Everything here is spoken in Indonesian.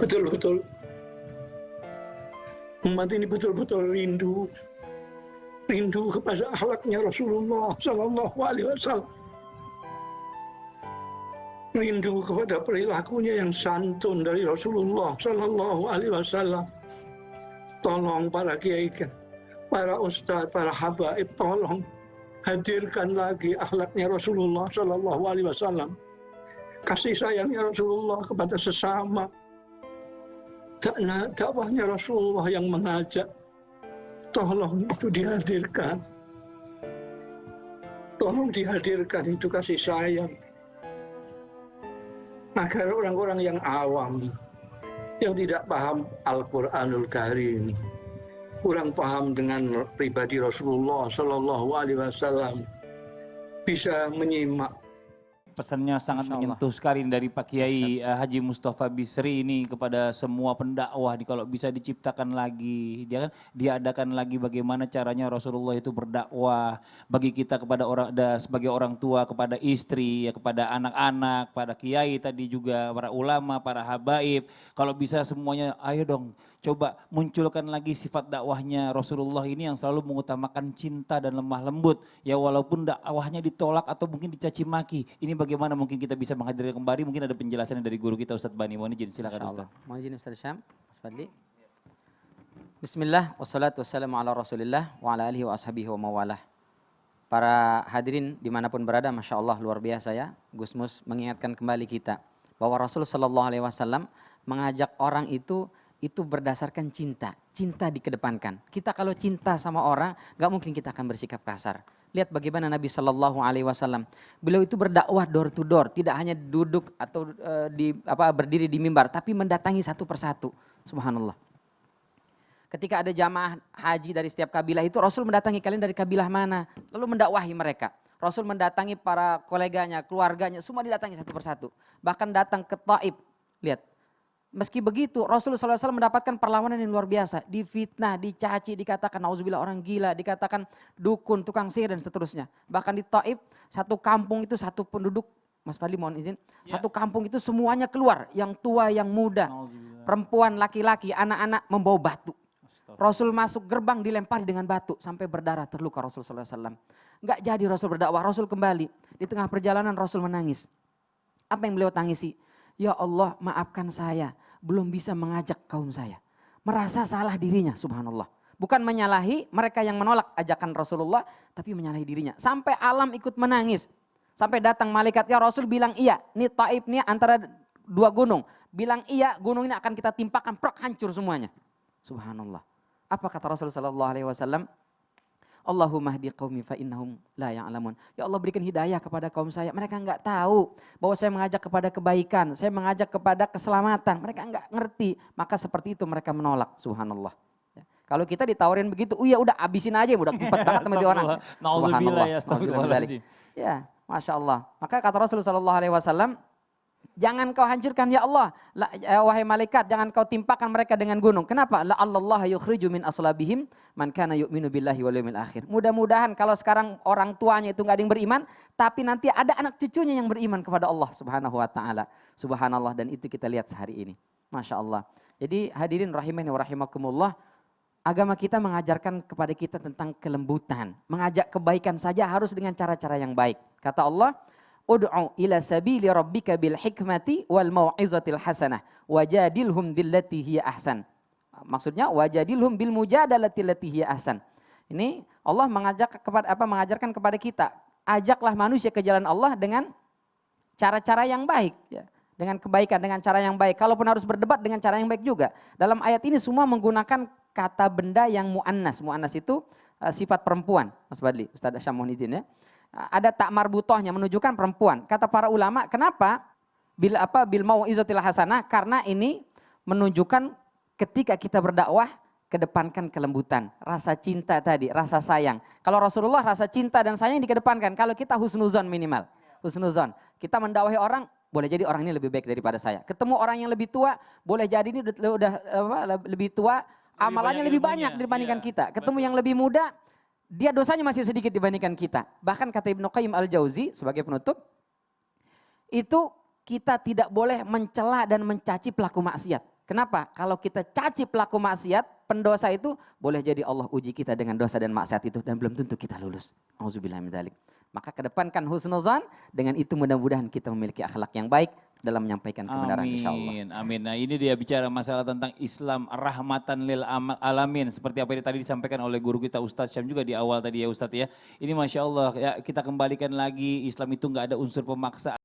Betul-betul umat ini betul-betul rindu kepada akhlaknya Rasulullah Sallallahu Alaihi Wasallam, rindu kepada perilakunya yang santun dari Rasulullah Sallallahu Alaihi Wasallam. Tolong para kiai, para ustadz, para habaib, tolong hadirkan lagi akhlaknya Rasulullah Sallallahu Alaihi Wasallam, kasih sayangnya Rasulullah kepada sesama, dakwahnya Rasulullah yang mengajak. Tolong itu dihadirkan. Tolong dihadirkan itu kasih sayang. Agar orang-orang yang awam, yang tidak paham Al-Quranul Karim, kurang paham dengan pribadi Rasulullah Sallallahu Alaihi Wasallam, bisa menyimak. Pesannya sangat menyentuh sekali dari Pak Kiai Haji Mustafa Bisri ini kepada semua pendakwah. Kalau bisa diciptakan lagi, diadakan lagi bagaimana caranya Rasulullah itu berdakwah bagi kita kepada sebagai orang tua, kepada istri, ya, kepada anak-anak, pada kiai tadi juga, para ulama, para habaib. Kalau bisa semuanya, ayo dong coba munculkan lagi sifat dakwahnya Rasulullah ini yang selalu mengutamakan cinta dan lemah lembut. Ya walaupun dakwahnya ditolak atau mungkin dicaci maki. Ini bagaimana mungkin kita bisa menghadirkan kembali, mungkin ada penjelasannya dari guru kita Ustadz Bani. Mohon izin, silakan Ustadz. Mohon izin Ustadz Syam, Mas Fadli. Bismillah, wassalatu wassalamu ala rasulillah wa ala alihi wa ashabihi wa mawalah. Para hadirin dimanapun berada, Masya Allah luar biasa ya. Gus Mus mengingatkan kembali kita bahwa Rasul Sallallahu Alaihi Wasallam mengajak orang itu berdasarkan cinta. Cinta dikedepankan. Kita kalau cinta sama orang, gak mungkin kita akan bersikap kasar. Lihat bagaimana Nabi Sallallahu Alaihi Wasallam. Beliau itu berdakwah door to door. Tidak hanya duduk atau berdiri di mimbar, tapi mendatangi satu persatu. Subhanallah. Ketika ada jamaah haji dari setiap kabilah itu, Rasul mendatangi kalian dari kabilah mana. Lalu mendakwahi mereka. Rasul mendatangi para koleganya, keluarganya, semua didatangi satu persatu. Bahkan datang ke Taif. Lihat. Meski begitu Rasulullah SAW mendapatkan perlawanan yang luar biasa. Difitnah, dicaci, dikatakan nauzubillah orang gila, dikatakan dukun, tukang sihir dan seterusnya. Bahkan di Taif satu kampung itu satu penduduk, Mas Fadli mohon izin. Ya. Satu kampung itu semuanya keluar, yang tua, yang muda, perempuan, laki-laki, anak-anak membawa batu. Rasul masuk gerbang dilempari dengan batu sampai berdarah terluka Rasulullah SAW. Enggak jadi Rasul berdakwah, Rasul kembali. Di tengah perjalanan Rasul menangis. Apa yang beliau tangisi? Ya Allah maafkan saya, belum bisa mengajak kaum saya. Merasa salah dirinya, subhanallah. Bukan menyalahi mereka yang menolak ajakan Rasulullah, tapi menyalahi dirinya. Sampai alam ikut menangis. Sampai datang malaikat, ya Rasul bilang iya, ini Taif ini antara dua gunung. Bilang iya, gunung ini akan kita timpakan, hancur semuanya. Subhanallah. Apa kata Rasulullah SAW? Allahumma hdi qaumi fa innahum la ya'lamun. Ya Allah berikan hidayah kepada kaum saya. Mereka enggak tahu bahwa saya mengajak kepada kebaikan, saya mengajak kepada keselamatan. Mereka enggak ngerti, maka seperti itu mereka menolak. Subhanallah. Ya. Kalau kita ditawarin begitu, ya udah abisin aja, udah kumpet banget sama dia orang. Subhanallah. Ya, Masya Allah. Maka kata Rasulullah SAW, jangan kau hancurkan ya Allah, wahai malaikat, jangan kau timpakan mereka dengan gunung. Kenapa? La'allallah yukhriju min aslabihim man kana yu'minu billahi wal yawmil akhir. Mudah-mudahan kalau sekarang orang tuanya itu enggak ada yang beriman, tapi nanti ada anak cucunya yang beriman kepada Allah Subhanahu wa taala. Subhanallah, dan itu kita lihat sehari ini. Masya Allah. Jadi hadirin rahimani wa rahimakumullah, agama kita mengajarkan kepada kita tentang kelembutan. Mengajak kebaikan saja harus dengan cara-cara yang baik. Kata Allah, ud'u ila sabili rabbika bil hikmati wal mau'izatil hasanah wajadilhum billati hiya ahsan. Maksudnya wajadilhum bil mujadalati allati hiya ahsan. Ini Allah mengajarkan kepada kita, ajaklah manusia ke jalan Allah dengan cara-cara yang baik ya. Dengan kebaikan, dengan cara yang baik. Kalaupun harus berdebat dengan cara yang baik juga. Dalam ayat ini semua menggunakan kata benda yang mu'annas. Mu'annas itu sifat perempuan. Mas Badli, Ustaz Syam mohon izin ya. Ada tak marbutohnya menunjukkan perempuan. Kata para ulama, kenapa? Bil mau'izatil hasanah, karena ini menunjukkan ketika kita berdakwah kedepankan kelembutan, rasa cinta tadi, rasa sayang. Kalau Rasulullah rasa cinta dan sayang dikedepankan, kalau kita husnuzon minimal. Husnuzon. Kita mendakwahi orang, boleh jadi orang ini lebih baik daripada saya. Ketemu orang yang lebih tua, boleh jadi ini udah lebih tua, amalannya lebih banyak dibandingkan kita. Ketemu yang lebih muda, dia dosanya masih sedikit dibandingkan kita. Bahkan kata Ibnu Qayyim Al-Jauzi sebagai penutup, itu kita tidak boleh mencela dan mencaci pelaku maksiat. Kenapa? Kalau kita caci pelaku maksiat, pendosa itu boleh jadi Allah uji kita dengan dosa dan maksiat itu dan belum tentu kita lulus. Auzubillah min dzalik. Maka kedepankan husnuzan, dengan itu mudah-mudahan kita memiliki akhlak yang baik dalam menyampaikan kebenaran insyaallah. Amin, amin. Nah ini dia bicara masalah tentang Islam rahmatan lil alamin. Seperti apa yang tadi disampaikan oleh guru kita Ustadz Syam juga di awal tadi ya Ustadz ya. Ini Masya Allah ya, kita kembalikan lagi Islam itu nggak ada unsur pemaksaan.